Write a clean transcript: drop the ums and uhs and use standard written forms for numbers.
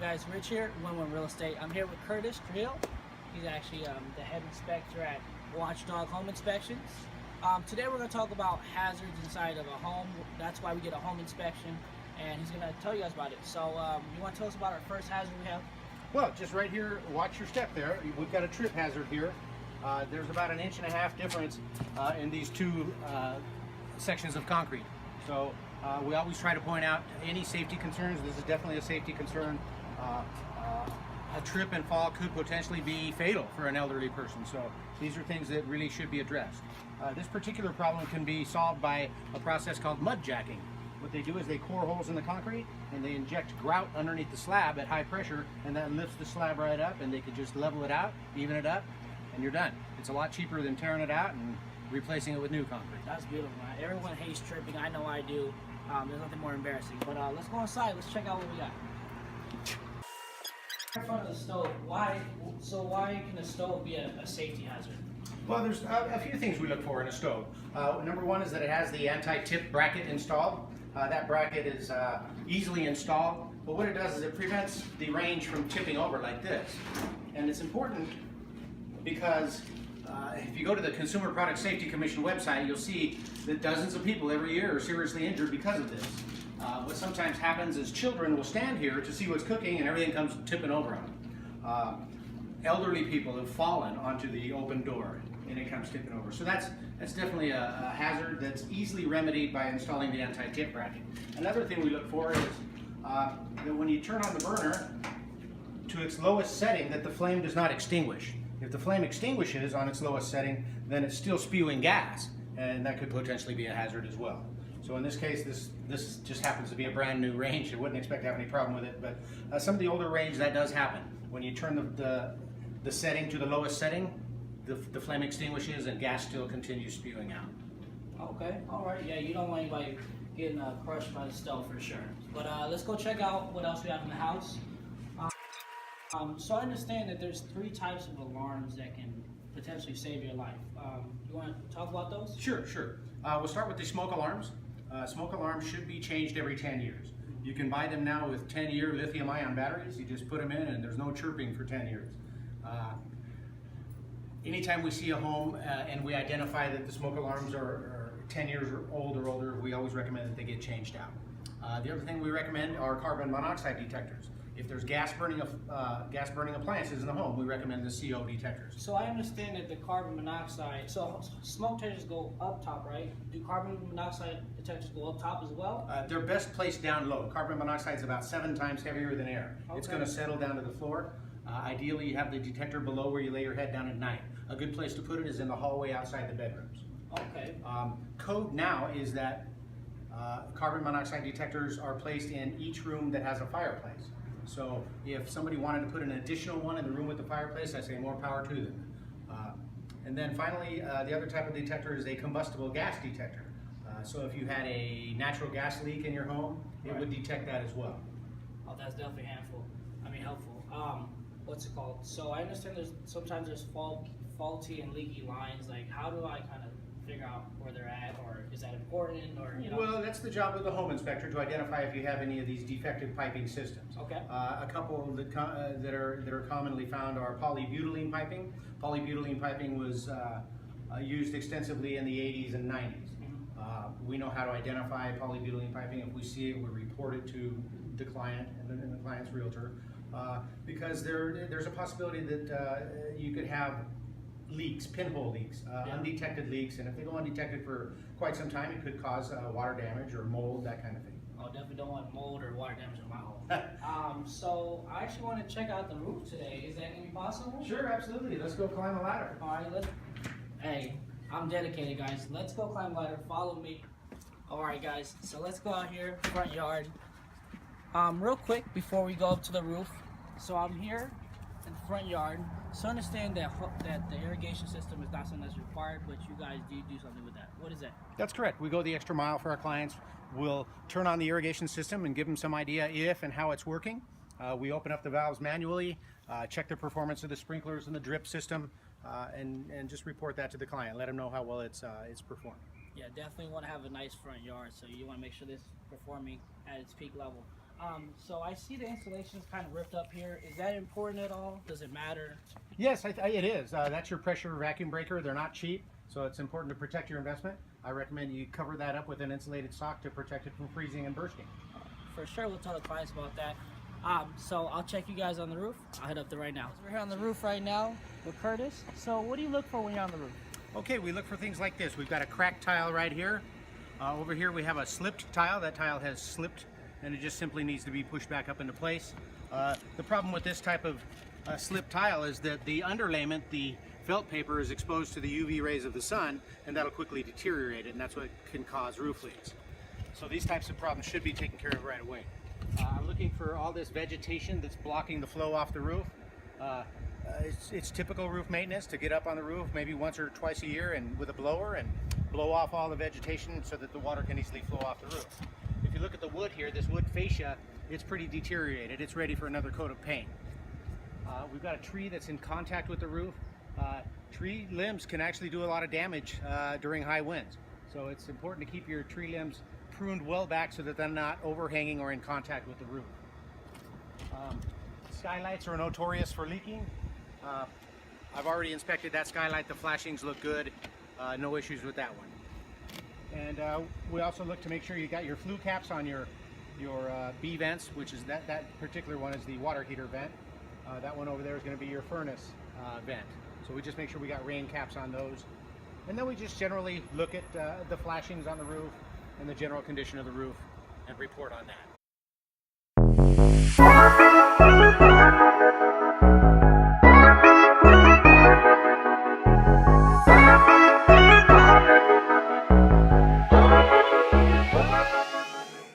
guys? Rich here, One Real Estate. I'm here with Curtis Trujillo. He's actually the head inspector at WatchDog Home Inspections. Today we're going to talk about hazards inside of a home. That's why we get a home inspection, and he's going to tell you guys about it. So you want to tell us about our first hazard we have? Well, just right here, watch your step there. We've got a trip hazard here. There's about 1.5 inch difference in these two sections of concrete. So we always try to point out any safety concerns. This is definitely a safety concern. A trip and fall could potentially be fatal for an elderly person. So these are things that really should be addressed. This particular problem can be solved by a process called mud jacking. What they do is they core holes in the concrete and they inject grout underneath the slab at high pressure, and that lifts the slab right up, and they could just level it out, even it up, and you're done. It's a lot cheaper than tearing it out and replacing it with new concrete. That's beautiful, man. Everyone hates tripping. I know I do. There's nothing more embarrassing. But let's go inside. Let's check out what we got. In front of the stove. Why can a stove be a safety hazard? Well, there's a few things we look for in a stove. Number one is that it has the anti-tip bracket installed. That bracket is easily installed, but what it does is it prevents the range from tipping over like this. And it's important because if you go to the Consumer Product Safety Commission website, you'll see that dozens of people every year are seriously injured because of this. What sometimes happens is children will stand here to see what's cooking and everything comes tipping over on them. Elderly people have fallen onto the open door and it comes tipping over. So that's definitely a hazard that's easily remedied by installing the anti-tip bracket. Another thing we look for is that when you turn on the burner to its lowest setting, that the flame does not extinguish. If the flame extinguishes on its lowest setting, then it's still spewing gas, and that could potentially be a hazard as well. So in this case, this just happens to be a brand new range. I wouldn't expect to have any problem with it, but some of the older range, that does happen. When you turn the setting to the lowest setting, the flame extinguishes and gas still continues spewing out. Okay, all right. Yeah, you don't want anybody getting crushed by the stove for sure. But let's go check out what else we have in the house. So I understand that there's 3 types of alarms that can potentially save your life. You want to talk about those? Sure. We'll start with the smoke alarms. Smoke alarms should be changed every 10 years. You can buy them now with 10-year lithium-ion batteries. You just put them in and there's no chirping for 10 years. Anytime we see a home and we identify that the smoke alarms are 10 years old or older, we always recommend that they get changed out. The other thing we recommend are carbon monoxide detectors. If there's gas burning appliances in the home, we recommend the CO detectors. So I understand that the carbon monoxide, so smoke detectors go up top, right? Do carbon monoxide detectors go up top as well? They're best placed down low. Carbon monoxide is about 7 times heavier than air. Okay. It's going to settle down to the floor. Ideally, you have the detector below where you lay your head down at night. A good place to put it is in the hallway outside the bedrooms. Okay. Code now is that carbon monoxide detectors are placed in each room that has a fireplace. So if somebody wanted to put an additional one in the room with the fireplace, I say more power to them. And then finally, the other type of detector is a combustible gas detector. So if you had a natural gas leak in your home, it would detect that as well. Oh, that's definitely helpful. What's it called? So I understand sometimes there's faulty and leaky lines. Like, how do I kind of figure out where they're at, or is that important, or you know? Well, that's the job of the home inspector to identify if you have any of these defective piping systems. Okay. A couple that are commonly found are polybutylene piping. Polybutylene piping was used extensively in the 80s and 90s. We know how to identify polybutylene piping. If we see it, we report it to the client and the client's realtor, because there's a possibility that you could have leaks, pinhole leaks, undetected leaks, and if they go undetected for quite some time, it could cause water damage or mold, that kind of thing. Oh, definitely don't want mold or water damage in my home. So I actually want to check out the roof today. Is that going to be possible? Sure, absolutely. Let's go climb a ladder. All right, hey, I'm dedicated, guys. Let's go climb a ladder. Follow me. All right, guys. So let's go out here, front yard. Real quick before we go up to the roof. So I'm here in the front yard. So understand that the irrigation system is not something that's required, but you guys do something with that. What is that? That's correct. We go the extra mile for our clients. We'll turn on the irrigation system and give them some idea if and how it's working. We open up the valves manually, check the performance of the sprinklers and the drip system, and just report that to the client. Let them know how well it's performed. Yeah, definitely want to have a nice front yard, so you want to make sure this is performing at its peak level. So I see the installation is kind of ripped up here. Is that important at all? Does it matter? Yes, it is. That's your pressure vacuum breaker. They're not cheap, so it's important to protect your investment. I recommend you cover that up with an insulated sock to protect it from freezing and bursting. For sure, we'll tell the clients about that. So I'll check you guys on the roof. I'll head up there right now. We're here on the roof right now with Curtis. So what do you look for when you're on the roof? Okay, we look for things like this. We've got a cracked tile right here. Over here we have a slipped tile. That tile has slipped and it just simply needs to be pushed back up into place. The problem with this type of slipped tile is that the underlayment, the felt paper, is exposed to the UV rays of the sun, and that'll quickly deteriorate it, and that's what can cause roof leaks. So these types of problems should be taken care of right away. I'm looking for all this vegetation that's blocking the flow off the roof. It's typical roof maintenance to get up on the roof maybe once or twice a year and with a blower and blow off all the vegetation so that the water can easily flow off the roof. If you look at the wood here, this wood fascia, it's pretty deteriorated. It's ready for another coat of paint. We've got a tree that's in contact with the roof. Tree limbs can actually do a lot of damage during high winds. So it's important to keep your tree limbs pruned well back so that they're not overhanging or in contact with the roof. Skylights are notorious for leaking. I've already inspected that skylight. The flashings look good. No issues with that one. And we also look to make sure you got your flue caps on your B vents, which is that particular one is the water heater vent. That one over there is going to be your furnace vent. So we just make sure we got rain caps on those. And then we just generally look at the flashings on the roof and the general condition of the roof and report on that.